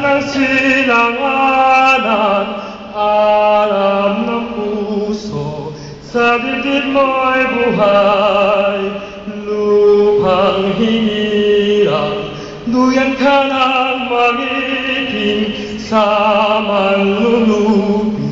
ng silanganan, alam ng puso, sa dibdib mo'y buhay, lupang hinirang, duyan ka ng magiting sa manlulupi.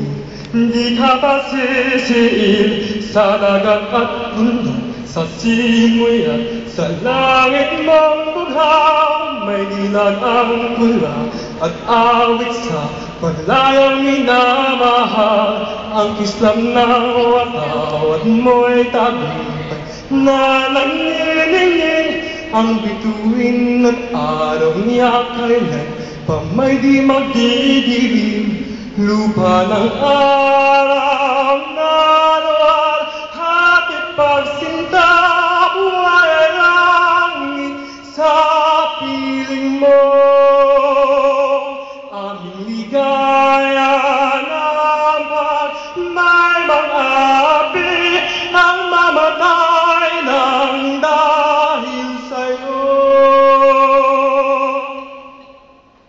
Di ka pasisiil sa dagat at bundok, sa simoy at sa langit mong bughaw. May dilag ang pula at awit sa paglayang minamahal. Ang kislam ng wataw at mo'y tagumpay na naniningning. Ang bituin at araw niya kailan pa may di magdidilim. Lupa ng araw na luwal, hapit pagsinta, buhay ay langit sa piling mo.